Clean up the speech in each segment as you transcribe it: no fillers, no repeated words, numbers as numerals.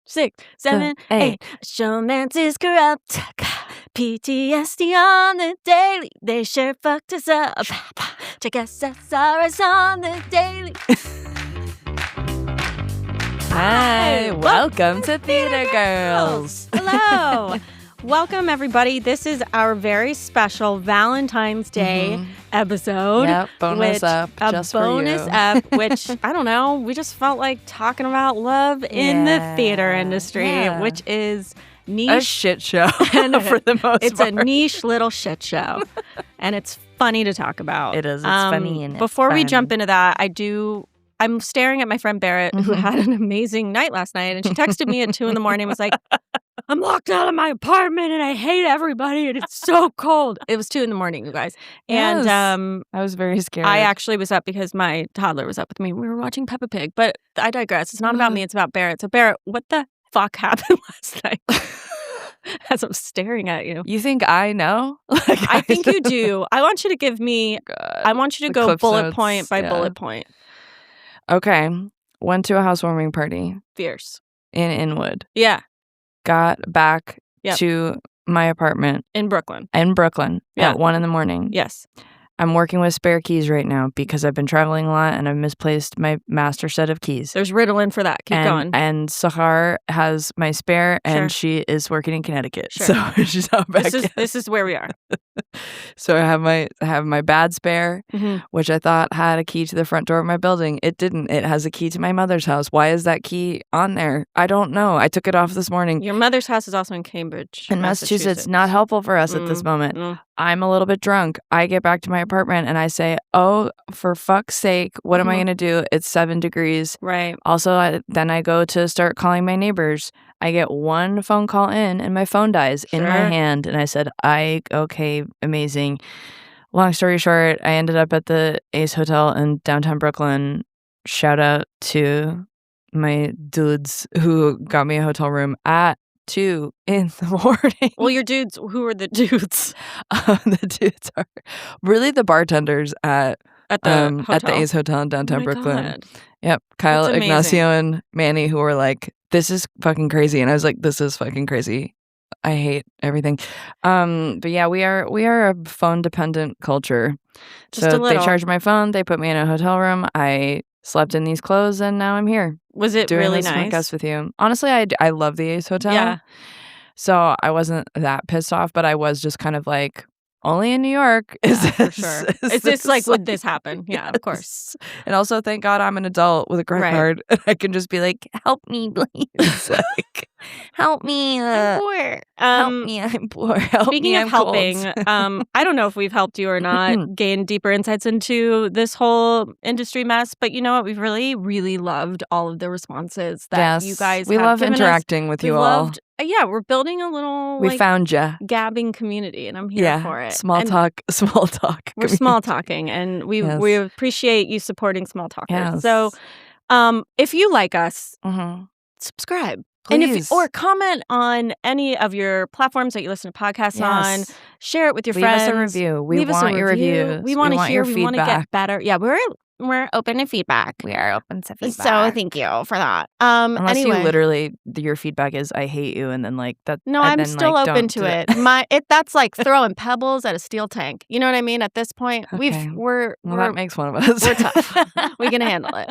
6, 7, 8. Showmances corrupt. PTSD on the daily. They sure fucked us up. Check SSRS on the daily. Hi, welcome to Theater Girls. Hello. Welcome, everybody. This is our very special Valentine's Day episode. Yep, bonus up just bonus for you. up, which, I don't know, we just felt like talking about love in the theater industry, which is niche. A shit show for the most It's part. a niche little shit show, and it's funny to talk about. It is. It's funny and before it's we fun. jump into that, I'm staring at my friend Barrett, who had an amazing night last night, and she texted me at 2 a.m. and was like, I'm locked out of my apartment and I hate everybody and it's so cold. It was 2 a.m, you guys. And Yes. I was very scared. I actually was up because my toddler was up with me. We were watching Peppa Pig, but I digress. It's not about me. It's about Barrett. So Barrett, what the fuck happened last night? As I'm staring at you. You think I know? I think you do. I want you to give me, I want you to go Cliff bullet notes, point by bullet point. Okay. Went to a housewarming party Fierce. in Inwood. Yeah. Got back Yep. to my apartment In Brooklyn. in Brooklyn Yeah. at 1 a.m. Yes. I'm working with spare keys right now because I've been traveling a lot and I've misplaced my master set of keys. There's Ritalin for that. Keep going. And Sahar has my spare, and Sure. she is working in Connecticut, Sure. so she's not back yet. This is where we are. So I have my bad spare, which I thought had a key to the front door of my building. It didn't. It has a key to my mother's house. Why is that key on there? I don't know. I took it off this morning. Your mother's house is also in Cambridge, In Massachusetts, not helpful for us at this moment. I'm a little bit drunk. I get back to my apartment and I say, oh, for fuck's sake, what am I going to do? It's 7 degrees. Right. Also, then I go to start calling my neighbors. I get one phone call in and my phone dies in my hand. And I said, okay, amazing. Long story short, I ended up at the Ace Hotel in downtown Brooklyn. Shout out to my dudes who got me a hotel room at 2 in the morning. Well, your dudes, who are the dudes? The dudes are really the bartenders at the Ace Hotel in downtown Brooklyn. God. Yep. Kyle, That's amazing. Ignacio, and Manny, who were like, this is fucking crazy. And I was like, this is fucking crazy. I hate everything. But yeah, we are a phone dependent culture. Just a so little. they charged my phone, they put me in a hotel room, I slept in these clothes, and now I'm here. Was it doing really this nice? podcast with you. Honestly, I love the Ace Hotel. Yeah. So I wasn't that pissed off, but I was just kind of like, only in New York is For this. sure. is It's just this like, would this happen? Yeah, of course. And also, thank God I'm an adult with a credit card. And I can just be like, help me, please. Like, help me. Help me, I'm poor. Help Speaking me, of I'm helping, cold. I don't know if we've helped you or not gain deeper insights into this whole industry mess, but you know what? We've really, really loved all of the responses that you guys we have love given us. interacting with you We've all. loved, we're building a little We found ya. gabbing community, and I'm here for it. Small And talk. We're small talking, and we appreciate you supporting small talkers. Yes. So, if you like us, subscribe. Please. Or comment on any of your platforms that you listen to podcasts on. Share it with your friends. Leave us a review. We Leave us want a your review. reviews. We want to hear. your We want to get feedback. better. Yeah, we're open to feedback. We are open to feedback. So thank you for that. Unless anyway. you literally, your feedback is, I hate you, and then like that. No, and I'm then, still like, open don't to do it. That's like throwing pebbles at a steel tank. You know what I mean? At this point, Okay. we're that makes one of us. we're tough. We can handle it.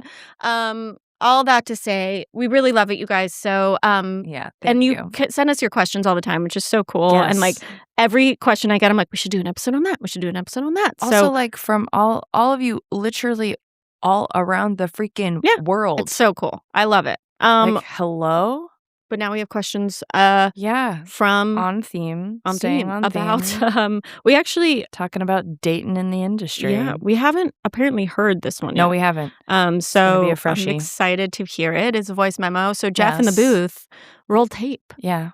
All that to say, we really love it, you guys. So, yeah, and you send us your questions all the time, which is so cool. Yes. And like every question I get, I'm like, we should do an episode on that. We should do an episode on that. Also, So like from all of you, literally all around the freaking world. it's so cool. I love it. Like, hello. But now we have questions Yeah, from on theme. on Staying theme on about theme. We actually Talking about dating in the industry. yeah, we haven't apparently heard this one yet. No, we haven't. So be a I'm freshie. excited to hear it. It's a voice memo. So Jeff in the Yes. booth, roll tape. Yeah,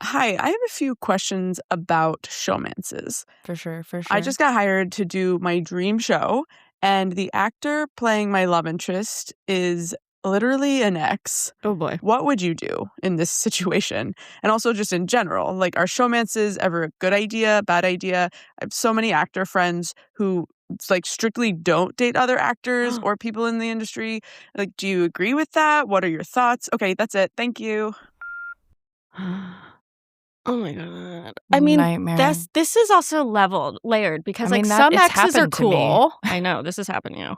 Hi, I have a few questions about Showmances. for sure. I just got hired to do my dream show, and the actor playing my love interest is literally an ex. Oh boy. What would you do in this situation? And also just in general, like, are showmances ever a good idea, bad idea? I have so many actor friends who like strictly don't date other actors or people in the industry. Like, do you agree with that? What are your thoughts? Okay, that's it. Thank you. Oh my God. I mean, Nightmare. this is also layered because I mean, some it's exes are happened to me. cool. I know this has happened to you.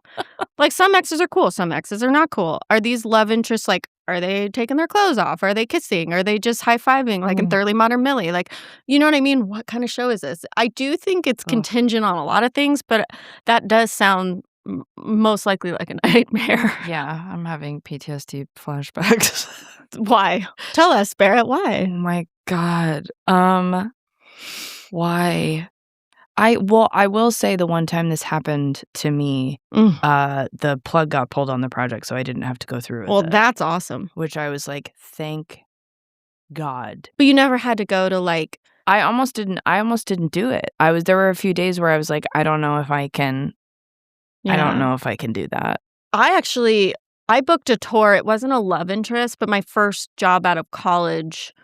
Like some exes are cool, some exes are not cool. Are these love interests like, are they taking their clothes off? Are they kissing? Are they just high-fiving like in Thoroughly Modern Millie? Like, you know what I mean? What kind of show is this? I do think it's contingent on a lot of things, but that does sound most likely like a nightmare. Yeah, I'm having PTSD flashbacks. Why? Tell us, Barrett, why? Oh my God. Why? I will say the one time this happened to me, the plug got pulled on the project, so I didn't have to go through with it. Well, that's awesome. Which I was like, thank God. But you never had to go to like I almost didn't do it. There were a few days where I was like, I don't know if I can I don't know if I can do that. I booked a tour. It wasn't a love interest, but my first job out of college,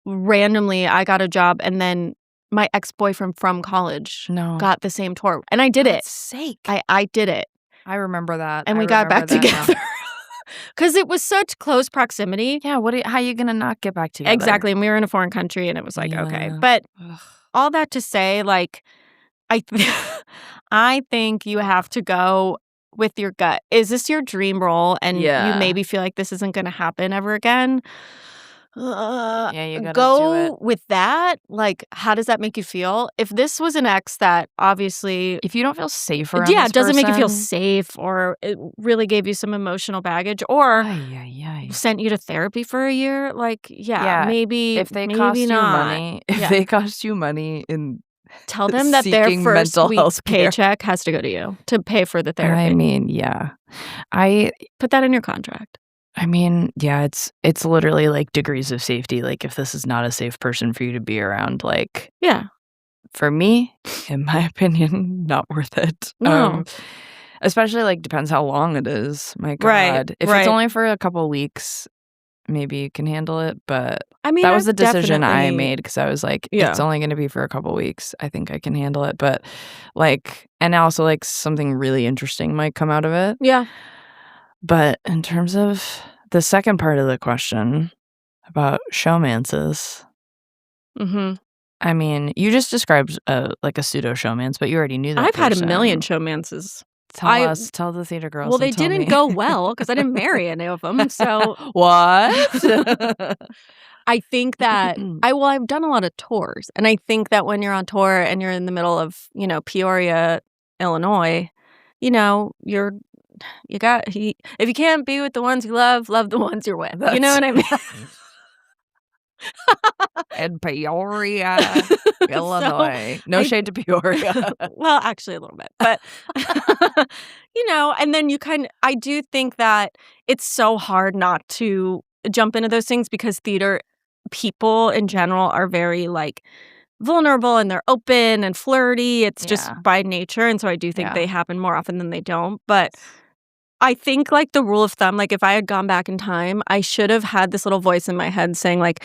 randomly I got a job, and then my ex-boyfriend from college got the same tour. And I did it. Sake. I did it. I remember that. And we got back together. Because it was such close proximity. Yeah, how are you going to not get back together? Exactly. And we were in a foreign country, and it was like, okay. But all that to say, like, I think you have to go with your gut. Is this your dream role? And you maybe feel like this isn't going to happen ever again? You gotta go do it. with that. Like, how does that make you feel? If this was an ex that obviously, if you don't feel safe around it doesn't make you feel safe, or it really gave you some emotional baggage, or sent you to therapy for a year, like, maybe if they maybe cost not. you money, they cost you money in tell them that their first week's care. paycheck has to go to you to pay for the therapy. I mean, I put that in your contract. I mean, it's literally like degrees of safety. Like, if this is not a safe person for you to be around, like, for me, in my opinion, not worth it. No. Especially, like, depends how long it is. My God. If it's only for a couple weeks, maybe you can handle it. But I mean, that was the decision I made, because I was like, it's only going to be for a couple weeks. I think I can handle it. But, like, and also, like, something really interesting might come out of it. Yeah. But in terms of the second part of the question about showmances, I mean, you just described like a pseudo showmance, but you already knew that. I've had a million showmances. Tell the theater girls. Well, they didn't go well because I didn't marry any of them. So what? I think that I've done a lot of tours, and I think that when you're on tour and you're in the middle of, Peoria, Illinois, if you can't be with the ones you love the ones you're with. You know what I mean? In Peoria, Illinois. No shade to Peoria. Well, actually a little bit. But, and then I do think that it's so hard not to jump into those things, because theater people in general are very, like, vulnerable, and they're open and flirty. It's just by nature. And so I do think they happen more often than they don't. But I think, like, the rule of thumb, like, if I had gone back in time, I should have had this little voice in my head saying, like,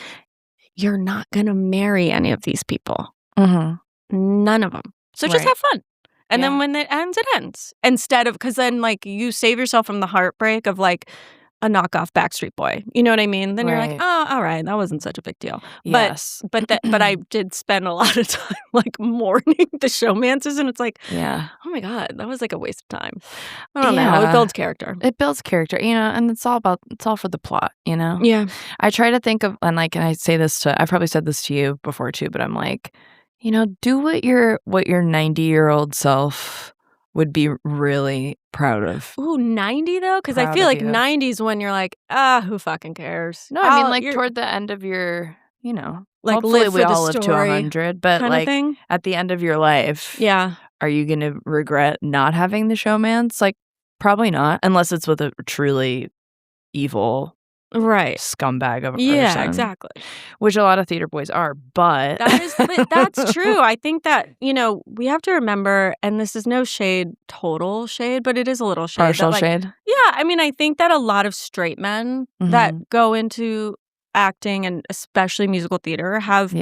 you're not going to marry any of these people. None of them. So just have fun. And then when it ends. Instead of, because then, like, you save yourself from the heartbreak of, like, a knockoff Backstreet Boy. You know what I mean? Then you're like, oh, all right, that wasn't such a big deal. Yes. But I did spend a lot of time, like, mourning the showmances, and it's like, oh my God, that was like a waste of time. I don't know. It builds character. It builds character, and it's all for the plot, Yeah. I try to think of, and I say this I've probably said this to you before too, but I'm like, do what your 90-year-old self would be really proud of. Ooh, 90 though? Because I feel like 90 is when you're like, who fucking cares? No, I mean, like, toward the end of your, like, hopefully we all live to 100, but like at the end of your life, are you going to regret not having the showmance? Like, probably not, unless it's with a truly evil scumbag of a person. Yeah, exactly. Which a lot of theater boys are, but that's true. I think that, we have to remember, and this is no shade, total shade, but it is a little shade. Partial shade? Yeah, I mean, I think that a lot of straight men that go into acting, and especially musical theater, have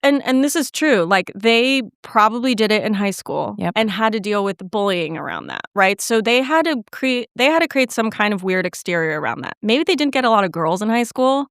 And this is true. Like, they probably did it in high school Yep. and had to deal with the bullying around that, right? So they had to create some kind of weird exterior around that. Maybe they didn't get a lot of girls in high school,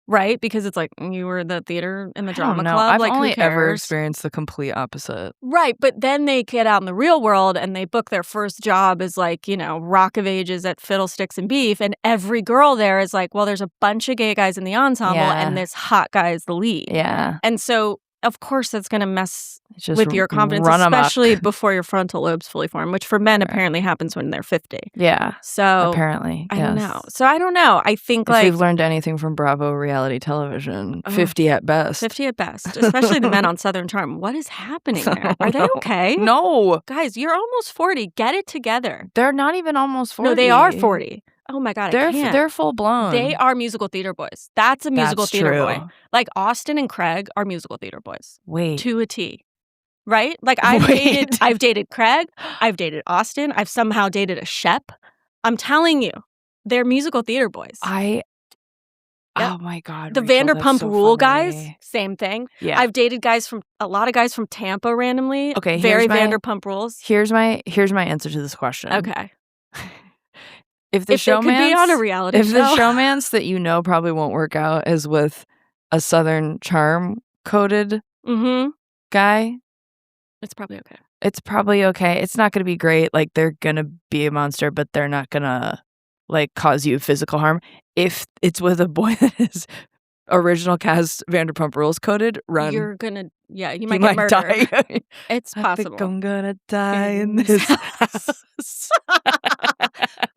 right? Because it's like you were the theater in the drama club. I've like, only who ever cares? experienced the complete opposite. Right, but then they get out in the real world and they book their first job as, like, Rock of Ages at Fiddlesticks and Beef, and every girl there is like, well, there's a bunch of gay guys in the ensemble and Yeah. this hot guy is the lead. Yeah. And so, of course, that's going to mess Just with your confidence, run amok. especially before your frontal lobe's fully formed, which for men apparently happens when they're 50. Yeah. So Apparently. I don't know. So I don't know. I think, If like, we've learned anything from Bravo reality television, 50 at best. 50 at best, especially the men on Southern Charm. What is happening there? Are they okay? No. Guys, you're almost 40. Get it together. They're not even almost 40. No, they are 40. Oh my God, I can't. They're full blown. They are musical theater boys. That's a musical That's theater true. boy. Like, Austin and Craig are musical theater boys. Wait. To a T. Right? Like, I've dated Craig. I've dated Austin. I've somehow dated a Shep. I'm telling you, they're musical theater boys. Yep. Yep. Oh my God. The Rachel, Vanderpump that's so Rule funny. guys, same thing. Yeah. I've dated a lot of guys from Tampa randomly. Okay, Very here's my- Vanderpump Rules. Here's my answer to this question. Okay. If the If it could be on a reality if show. the showmance that probably won't work out is with a Southern Charm coded Mm-hmm. guy, It's probably okay. it's probably okay. It's not going to be great. Like, they're going to be a monster, but they're not going to, like, cause you physical harm. If it's with a boy that is original cast Vanderpump Rules coded, run. You're gonna, you You might get murdered. die. It's I possible. think I'm gonna die in this house.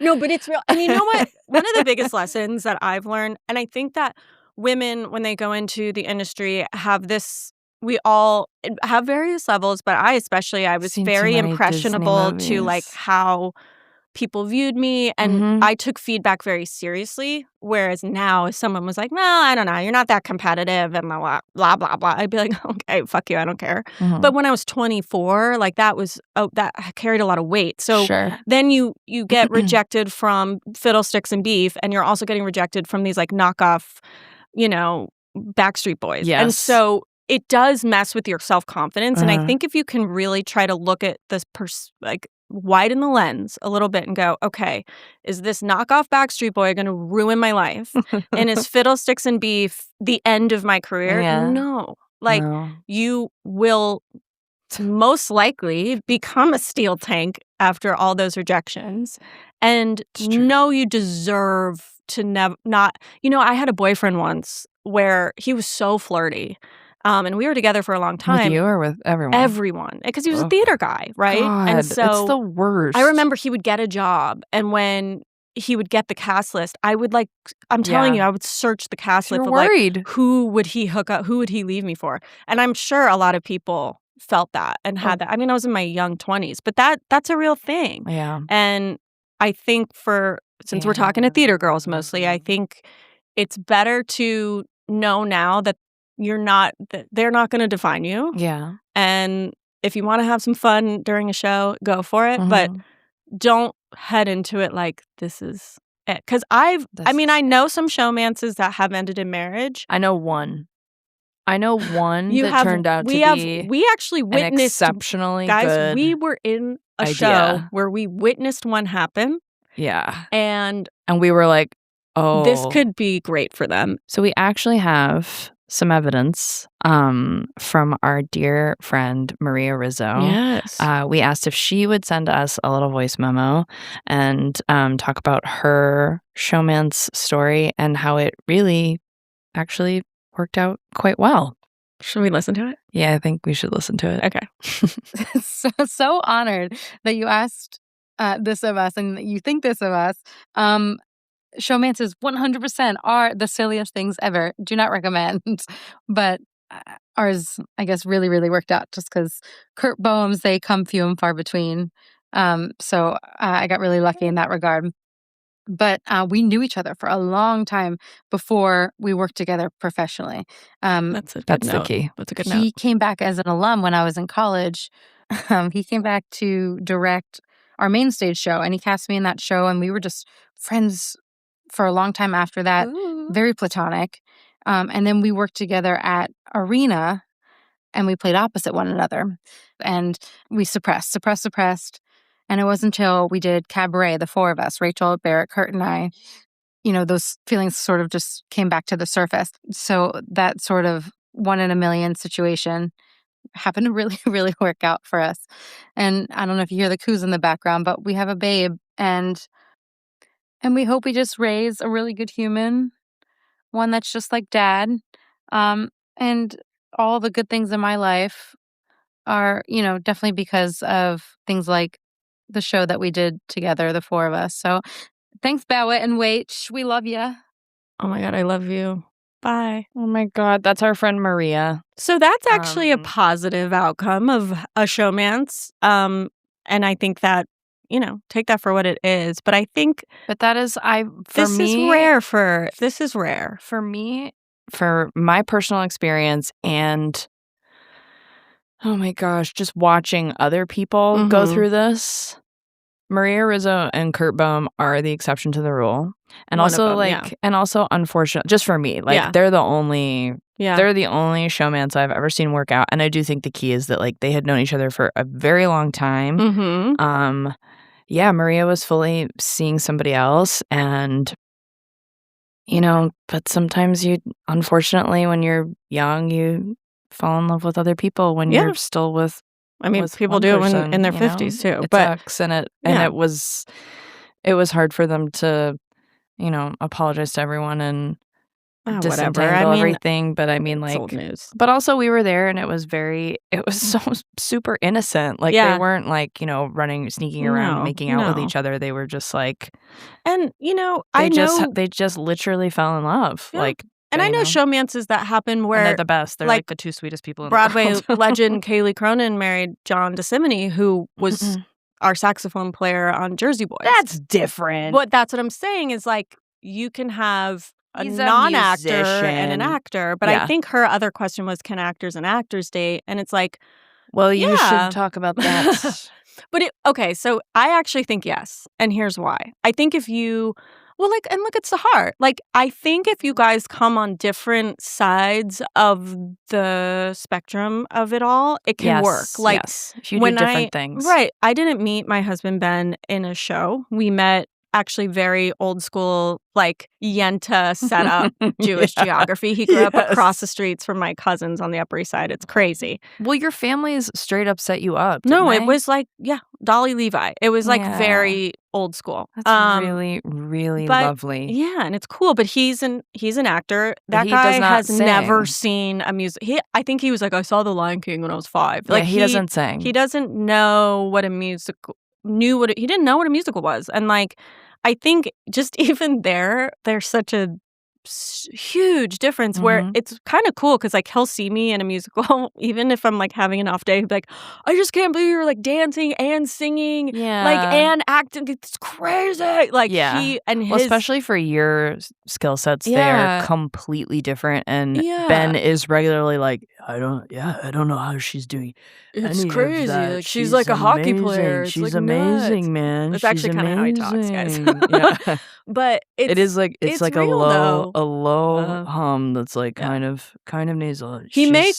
No, but it's real. And you know what? One of the biggest lessons that I've learned, and I think that women, when they go into the industry, have this. We all have various levels, but I was Seen too very many impressionable Disney to, like, movies. how people viewed me, and Mhm. I took feedback very seriously. Whereas now, if someone was like, "Well, I don't know, you're not that competitive," and blah blah blah blah, I'd be like, "Okay, fuck you, I don't care." Mhm. But when I was 24, like, that carried a lot of weight. So Sure. then you get rejected from Fiddlesticks and Beef, and you're also getting rejected from these, like, knockoff, Backstreet Boys. And Yes. so it does mess with your self-confidence. And I Uh-huh. think if you can really try to look at this, widen the lens a little bit and go, okay, is this knockoff Backstreet Boy going to ruin my life? And is Fiddlesticks and Beef the end of my career? Yeah. No. Like, No. you will most likely become a steel tank after all those rejections. And It's true. no, you deserve to not. I had a boyfriend once where he was so flirty. And we were together for a long time. With you or with everyone? Everyone. Because he was a Ugh. theater guy, right? God, And it's so the worst. I remember he would get a job, and when he would get the cast list, I would, like, I'm telling Yeah. you, I would search the cast list You're of, like, worried. who would he hook up, who would he leave me for? And I'm sure a lot of people felt that and had that. I mean, I was in my young 20s, but that's a real thing. Yeah. And I think since we're talking to theater girls mostly, I think it's better to know now that they're not going to define you. Yeah. And if you want to have some fun during a show, go for it. But Mhm. don't head into it like this is it. Because I know some showmances that have ended in marriage. I know one that turned out to be we actually an witnessed, exceptionally guys, good we were in a idea. show where we witnessed one happen. Yeah. And we were like, oh. this could be great for them. So we actually have some evidence from our dear friend Maria Rizzo. Yes. We asked if she would send us a little voice memo and talk about her showmance story and how it really actually worked out quite well. Should we listen to it? Yeah, I think we should listen to it. Okay. so honored that you asked this of us and that you think this of us. Showmances 100% are the silliest things ever. Do not recommend. But ours, I guess, really, really worked out just because Kurt Boehm's, they come few and far between. So I got really lucky in that regard. But we knew each other for a long time before we worked together professionally. That's a good That's the note. key. That's a good note. He came back as an alum when I was in college. He came back to direct our main stage show, and he cast me in that show, and we were just friends for a long time after that. Ooh. Very platonic. And then we worked together at Arena and we played opposite one another. And we suppressed. And it wasn't until we did Cabaret, the four of us, Rachel, Barrett, Kurt, and I, those feelings sort of just came back to the surface. So that sort of 1 in a million situation happened to really, really work out for us. And I don't know if you hear the coos in the background, but we have a babe, and we hope we just raise a really good human, one that's just like Dad. And all the good things in my life are, definitely because of things like the show that we did together, the four of us. So thanks, Barrett and Wait. We love you. Oh my God, I love you. Bye. Oh my God, that's our friend Maria. So that's actually a positive outcome of a showmance. And I think that, take that for what it is. But I think that is this is rare for me, for my personal experience, and oh my gosh, just watching other people go through this. Maria Rizzo and Kurt Boehm are the exception to the rule. And also unfortunate, just for me, they're the only showmance I've ever seen work out. And I do think the key is that they had known each other for a very long time. Maria was fully seeing somebody else, and but sometimes unfortunately, when you're young, you fall in love with other people when you're still with. I mean, people do it in their 50s too. It sucks, and it was hard for them to, apologize to everyone and disentangle everything. But it's old news. But also we were there, and it was so super innocent. They weren't sneaking around, making out with each other. They were just and they just literally fell in love. And I know showmances that happen where... And they're the best. They're the two sweetest people in Broadway the world. legend Kaylee Cronin married John DeSimone, who was our saxophone player on Jersey Boys. That's different. But that's what I'm saying is you can have a non-actor and an actor. But I think her other question was, can actors and actors date? And it's well, you should talk about that. But so I actually think yes. And here's why. I think if you... Well, and look, it's the heart. I think if you guys come on different sides of the spectrum of it all, it can work. Yes. If you do different things. Right. I didn't meet my husband, Ben, in a show. We met actually very old school, Yenta setup Jewish geography. He grew up across the streets from my cousins on the Upper East Side. It's crazy. Well, your family's straight up set you up. No, it was Dolly Levi. It was very old school. That's really, really lovely. Yeah, and it's cool. But he's an actor. That guy has never seen a music. I think he was I saw The Lion King when I was 5. He doesn't sing. He doesn't know what a musical. He didn't know what a musical was, and I think just even there's such a huge difference where it's kind of cool because he'll see me in a musical even if I'm having an off day. He'll be I just can't believe you're dancing and singing and acting. It's crazy. Especially for your skill sets, they're completely different. And Ben is regularly I don't know how she's doing. It's crazy. She's a hockey player. She's amazing, nuts. man. That's actually kind of how he talks, guys. But it's a low hum that's kind of nasal. He may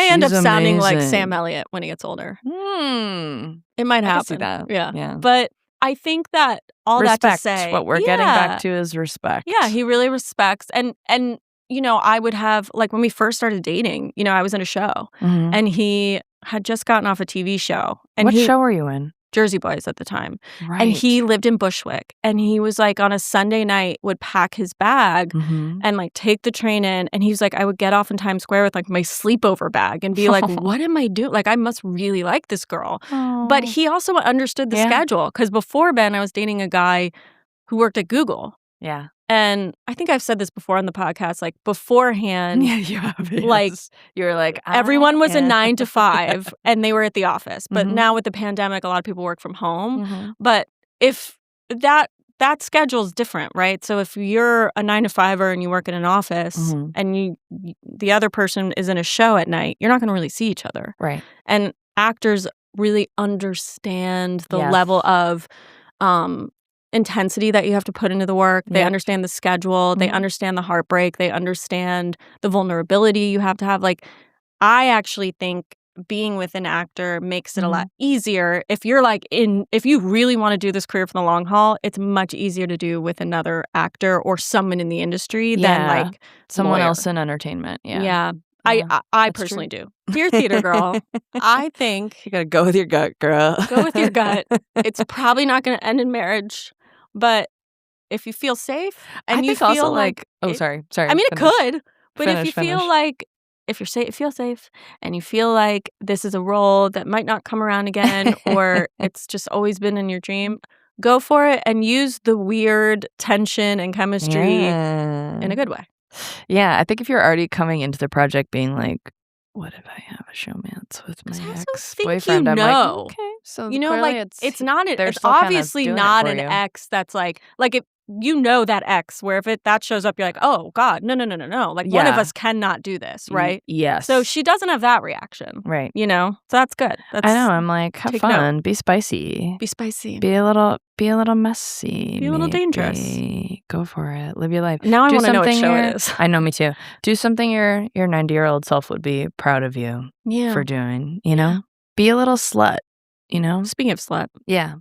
end up sounding like Sam Elliott when he gets older. It might happen. I can see that. Yeah. But I think that respect. That to say, what we're getting back to is respect. Yeah, he really respects. And I would have when we first started dating, I was in a show and he had just gotten off a TV show. And what show were you in? Jersey Boys at the time. Right. And he lived in Bushwick. And he was on a Sunday night would pack his bag and take the train in. And he was I would get off in Times Square with my sleepover bag and be what am I doing? I must really like this girl. Aww. But he also understood the schedule. Because before Ben, I was dating a guy who worked at Google. Yeah. And I think I've said this before on the podcast, beforehand. Yeah, you have. Yes. You were everyone was a 9 to 5 and they were at the office. But now with the pandemic, a lot of people work from home. But if that schedule's different, right? So if you're a 9 to 5er and you work in an office and the other person is in a show at night, you're not going to really see each other. Right. And actors really understand the level of intensity that you have to put into the work. They understand the schedule. They understand the heartbreak. They understand the vulnerability you have to have. I actually think being with an actor makes it a lot Mhm. easier. If you're if you really want to do this career for the long haul, it's much easier to do with another actor or someone in the industry than Yeah. Someone lawyer. else in entertainment. Yeah. Yeah. Yeah, I that's true. personally do. Dear theater girl, I think You gotta go with your gut, girl. go with your gut. It's probably not going to end in marriage, but if you feel safe I and you think also feel like it- sorry. I mean, it finish. could, but if you feel Finish. like if you're feel safe and you feel like this is a role that might not come around again or it's just always been in your dream, go for it and use the weird tension and chemistry in a good way. Yeah, I think if you're already coming into the project being like, what if I have a showmance with my 'Cause I also ex-boyfriend? think I'm like, okay, so You know, clearly like it's not they're it's still kind of obviously doing it not for an you. ex that's like if you know that ex where if that shows up you're like, "Oh god, no. Like one of Yeah. us cannot do this," right? Yes. So she doesn't have that reaction. right. You know? So that's good. That's I know. I'm like, have take note. fun, be spicy, Be spicy. be a little messy, Be a little dangerous. maybe. Go for it. Live your life. Now I Do want to know what something show your- it is. I know, me too. Do something your 90-year-old self would be proud of you Yeah. for doing. You know, be a little slut. You know, Speaking of slut, yeah.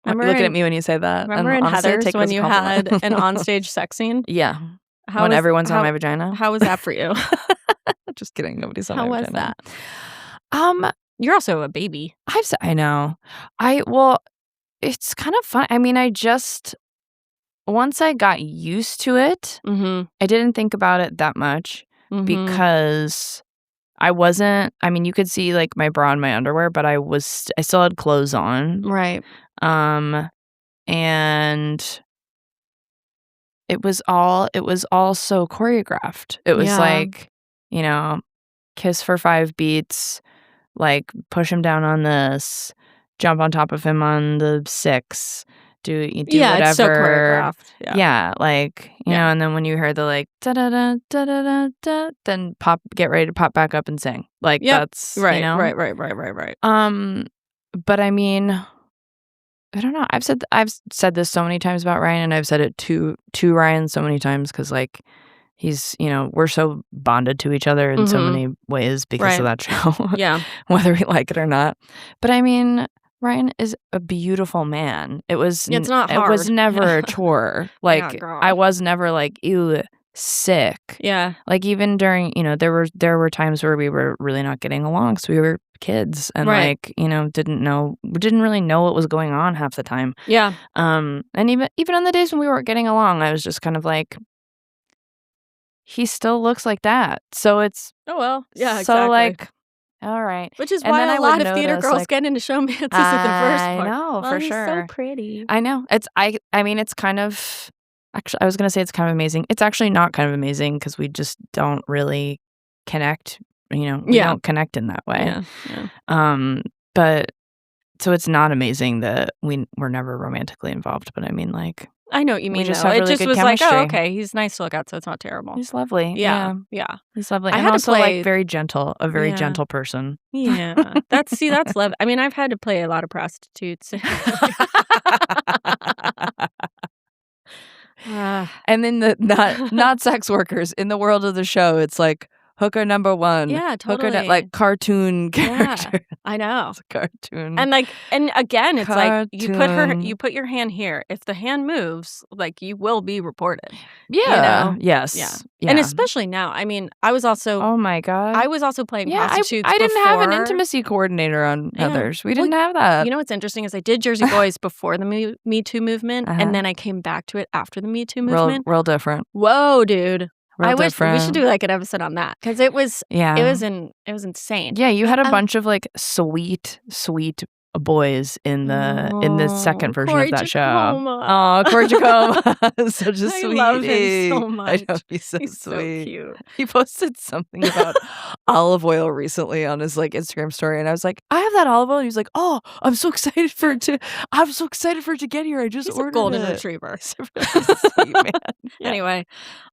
remember Looking in, at me when you say that. remember and in honestly, I Heathers take it when as a you compliment. had an onstage sex scene? Yeah. How when was- everyone's how- on my vagina. How was that for you? Just kidding. Nobody's on How my was vagina. that? You're also a baby. I know. It's kind of fun. I mean, once I got used to it, Mm-hmm. I didn't think about it that much because I wasn't, I mean, you could see like my bra and my underwear, but I still had clothes on. Right. And it was all so choreographed. It was Yeah. like, you know, kiss for 5 beats, like push him down on this, jump on top of him on the 6, do whatever. It's so choreographed. Yeah, like, you Yeah. know, and then when you heard the like da da da da da da da, then get ready to pop back up and sing. Like that's Right. you know? Right. But I mean, I don't know. I've said this so many times about Ryan, and I've said it to Ryan so many times because like he's, you know, we're so bonded to each other in so many ways because of that show. Yeah. Whether we like it or not. But I mean, Ryan is a beautiful man. It was It's not It was hard. never a chore. Like girl. I was never like, ew, sick. Yeah. Like even during, you know, there were times where we were really not getting along, so we were kids and Right. like, you know, didn't really know what was going on half the time. Yeah. And even on the days when we weren't getting along, I was just kind of like, he still looks like that. So it's Oh well. Yeah. so Exactly. like, all right. Which is and why then I a would lot of theater notice, girls like, get into showmances in the first I part. know, Well, for he's sure. so pretty. I know. I mean, it's kind of, actually, I was going to say it's kind of amazing. It's actually not kind of amazing because we just don't really connect, you know, we don't connect in that way. Yeah. But so it's not amazing that we're never romantically involved, but I mean, like, I know what you we mean. just though. have It really just good was like, oh, chemistry. okay, he's nice to look at, so it's not terrible. he's lovely. Yeah. He's lovely. I And had to also play- like very gentle, a very Yeah. gentle person. Yeah. That's love. I mean, I've had to play a lot of prostitutes. And then the not sex workers in the world of the show, it's like hooker number 1. Yeah, Hooker, totally. like cartoon character. I know. It's a cartoon. And again, it's like you Cartoon. put your hand here. If the hand moves, like you will be reported. yeah. know? Yes. Yeah. And especially now. I mean, I was also oh my god. playing yeah, prostitutes. I didn't have an before. intimacy coordinator on Yeah. Heathers. We Well, didn't have that. You know what's interesting is I did Jersey Boys before the Me Too movement, Uh-huh. and then I came back to it after the Me Too real movement. different. Whoa, dude! Real I wish we different. should do like an episode on that because it was Yeah. it was insane. Yeah, you had a bunch of like sweet boys in the second version Corey of that show. Jacoma. Oh, Corey Jacoma. Such a I sweetie. love him so I much. know, he's so He's so sweet. cute. He posted something about olive oil recently on his like Instagram story, and I was like, I have that olive oil. And he was like, oh, I'm so excited for it to get here. I just He's ordered a golden it. retriever. He's a really sweet man. Yeah. Anyway,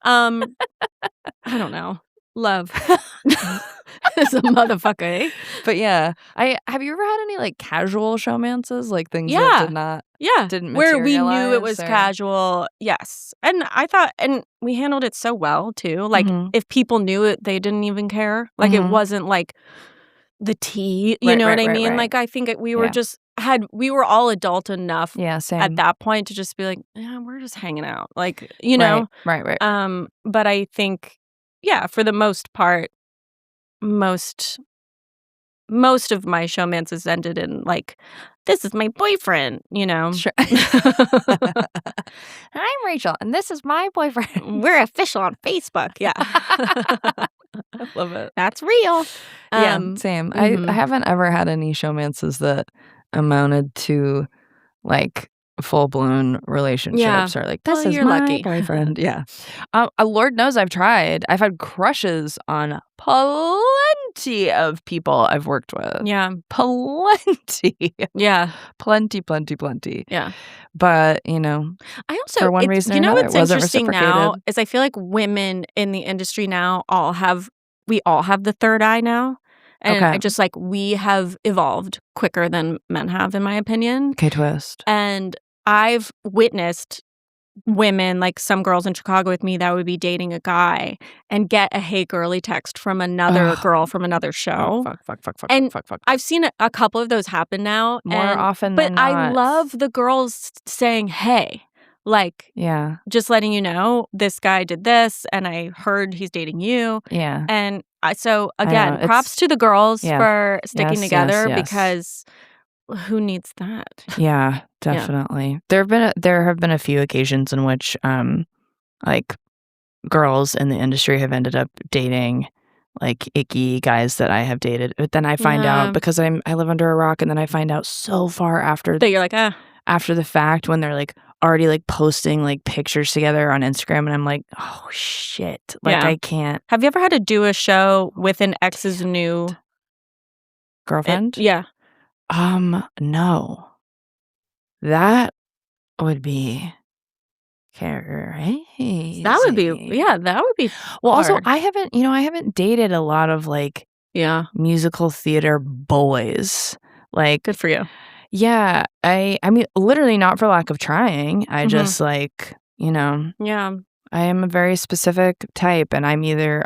I don't know. Love. It's a motherfucker, eh? But yeah, have you ever had any like casual showmances, like things Yeah. that Yeah. didn't Where we knew it materialize, was or- casual. Yes. And I thought, and we handled it so well too. Like Mhm. if people knew it, they didn't even care. Like it Mhm. wasn't like the tea, you Right, know what right, I right, mean? right. Like I think we were Yeah. just we were all adult enough Yeah, same. at that point to just be like, yeah, we're just hanging out. Like, you know. Right. But I think, yeah, for the most part, most of my showmances ended in like, this is my boyfriend, you know. Sure. I'm Rachel, and this is my boyfriend. We're official on Facebook. Yeah. I love it. That's real. Yeah, same. I haven't ever had any showmances that amounted to like full-blown relationships or like, this Well, is you're my lucky. boyfriend. Yeah. Lord knows I've tried. I've had crushes on plenty of people I've worked with. Yeah. Plenty. Yeah. Plenty. Yeah. But, you know, I also, for one reason or you know another, what's it wasn't interesting now reciprocated. is I feel like women in the industry now we all have the third eye now. And Okay. I just like we have evolved quicker than men have, in my opinion. Okay, twist. And I've witnessed women, like some girls in Chicago with me that would be dating a guy and get a hey girly text from another girl from another show. Fuck. I've seen a couple of those happen now. More often than But I not. love the girls saying, hey, like, Yeah. just letting you know this guy did this and I heard he's dating you. Yeah. And so I again, know, props to the girls yeah. for sticking Yes, together yes. because who needs that? Yeah, definitely. There have been a few occasions in which like girls in the industry have ended up dating like icky guys that I have dated. But then I find out because I live under a rock, and then I find out so far after That you're like, after the fact when they're like already like posting like pictures together on Instagram, and I'm like, oh shit. Like I can't. Have you ever had to do a show with an ex's new girlfriend? Yeah. No. That would be crazy. That would be Well, also hard. I haven't dated a lot of like musical theater boys. Like, good for you. Yeah, I mean literally not for lack of trying. I just like, you know. Yeah. I am a very specific type, and I'm either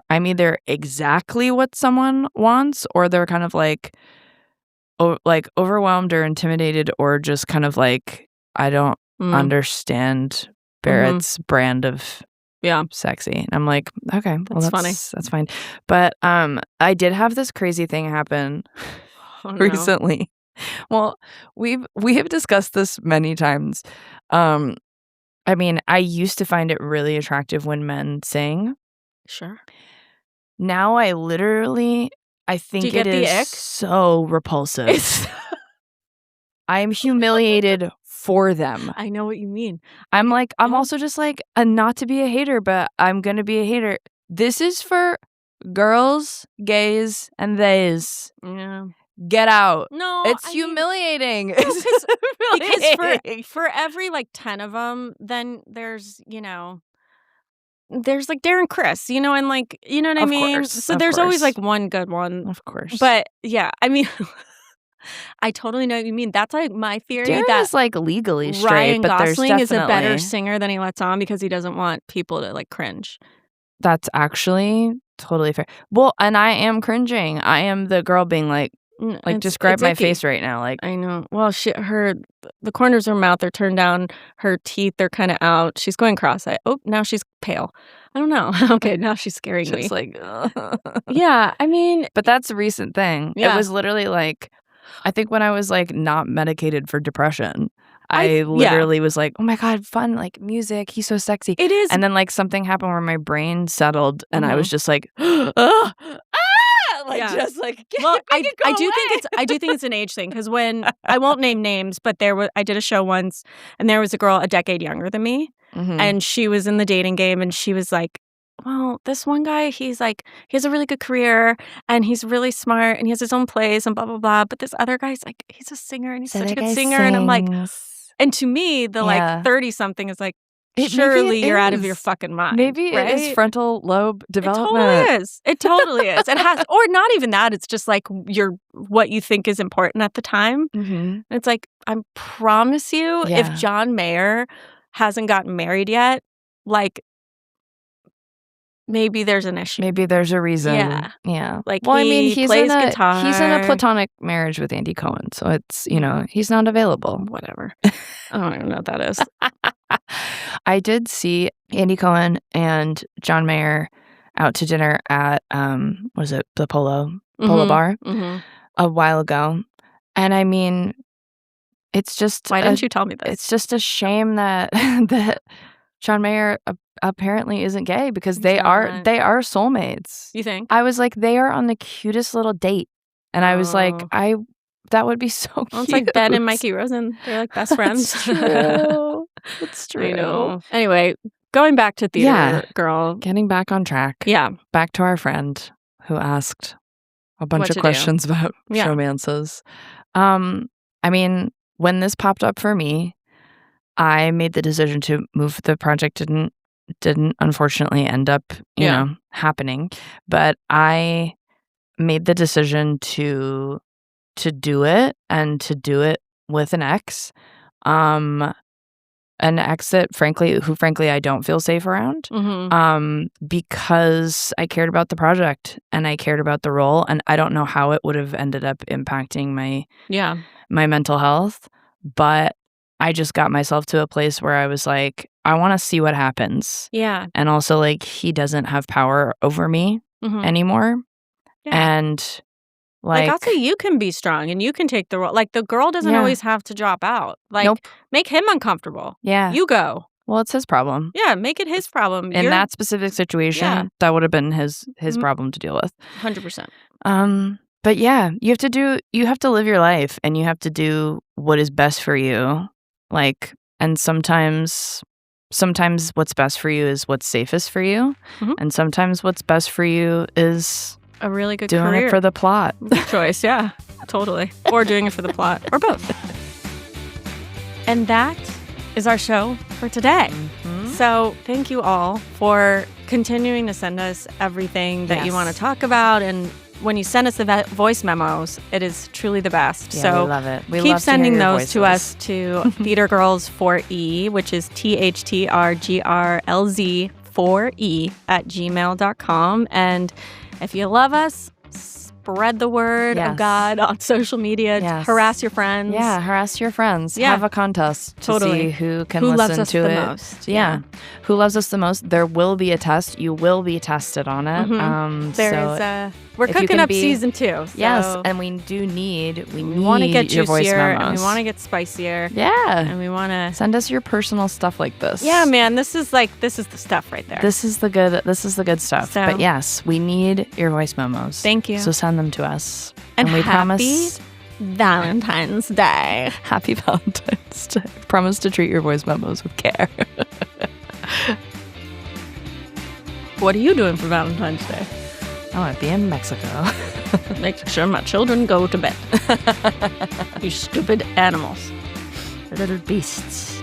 exactly what someone wants, or they're kind of like overwhelmed or intimidated, or just kind of like I don't understand Barrett's brand of sexy. And I'm like, okay, well, that's funny. That's fine. But I did have this crazy thing happen recently. Well, we have discussed this many times. I mean, I used to find it really attractive when men sing. Sure. Now I think it is so repulsive. I'm humiliated for them. I know what you mean. I'm also just like, not to be a hater, but I'm going to be a hater. This is for girls, gays, and theys. Yeah. Get out. No, it's humiliating. Because for every like 10 of them, then there's like Darren Criss, and like, you know what I mean? So there's always like one good one. Of course. But yeah, I mean, I totally know what you mean. That's like my theory. Darren that is like legally straight, Ryan but Gosling there's is a better definitely singer than he lets on because he doesn't want people to like cringe. That's actually totally fair. Well, and I am cringing. I am the girl being like describe my face right now. Like, I know. Well, the corners of her mouth are turned down. Her teeth are kind of out. She's going cross-eyed. Oh, now she's pale. I don't know. Okay, now she's scaring me. Just like, yeah, I mean. But that's a recent thing. Yeah. It was literally like, I think when I was like not medicated for depression, I literally was like, oh my God, fun, like music. He's so sexy. It is. And then like something happened where my brain settled, and I was just like, just like, well, I do think it's an age thing, because when I won't name names, but I did a show once, and there was a girl a decade younger than me, and she was in the dating game, and she was like, well, this one guy, he has a really good career, and he's really smart, and he has his own place, and blah blah blah. But this other guy's like, he's a singer, and he's such a good singer, and I'm like, and to me, the like 30 something is like, surely you're out of your fucking mind. Maybe right? it is frontal lobe development. It totally is. It totally is. It has, or not even that. It's just like what you think is important at the time. Mm-hmm. It's like, I promise you, if John Mayer hasn't gotten married yet, like, maybe there's an issue. Maybe there's a reason. Yeah. Like, well, he plays guitar. He's in a platonic marriage with Andy Cohen, so it's, he's not available. Whatever. I don't even know what that is. I did see Andy Cohen and John Mayer out to dinner at, was it the Polo Bar a while ago. And I mean, it's just... Why didn't you tell me this? It's just a shame that that John Mayer apparently isn't gay, because they are soulmates. You think? I was like, they are on the cutest little date. And I was like, that would be so cute. Well, it's like Ben and Mikey Rosen. They're like best friends. It's true. It's true. I know. Anyway, going back to Theater Girl. Getting back on track. Yeah. Back to our friend who asked a bunch of questions about showmances. I mean, when this popped up for me, I made the decision to move. The project didn't unfortunately end up, happening. But I made the decision to do it, and to do it with an ex. An ex that frankly I don't feel safe around. Because I cared about the project and I cared about the role, and I don't know how it would have ended up impacting my mental health, but I just got myself to a place where I was like, I want to see what happens. Yeah. And also, like, he doesn't have power over me anymore. Yeah. And like also, you can be strong and you can take the role. Like, the girl doesn't always have to drop out. Like, make him uncomfortable. Yeah. You go. Well, it's his problem. Yeah, make it his problem. In that specific situation, that would have been his problem to deal with. 100%. But yeah, you have to live your life, and you have to do what is best for you. Like, and sometimes what's best for you is what's safest for you. And sometimes what's best for you is a really good doing career. It for the plot. Good choice, yeah, totally. Or doing it for the plot, or both. And that is our show for today. So thank you all for continuing to send us everything that you want to talk about. And when you send us the voice memos, it is truly the best. Yeah, so we love it. Keep sending those to us to Theater Girls 4E, which is THTR GRLZ 4E at gmail.com. And if you love us, spread the word of God on social media. Harass your friends. Yeah, harass your friends. Have a contest to see who can listen loves us to the it. Most. Yeah. Who loves us the most? There will be a test. You will be tested on it. We're cooking up season 2. So yes, and we want to get juicier, voice memos. and we want to get spicier. Yeah. And we want to send us your personal stuff like this. Yeah, man, this is the stuff right there. This is the good stuff. So, but yes, we need your voice memos. Thank you. So send them to us. And we promise Valentine's Day. Happy Valentine's Day. Promise to treat your voice memos with care. What are you doing for Valentine's Day? I want to be in Mexico. Make sure my children go to bed. You stupid animals. Little beasts.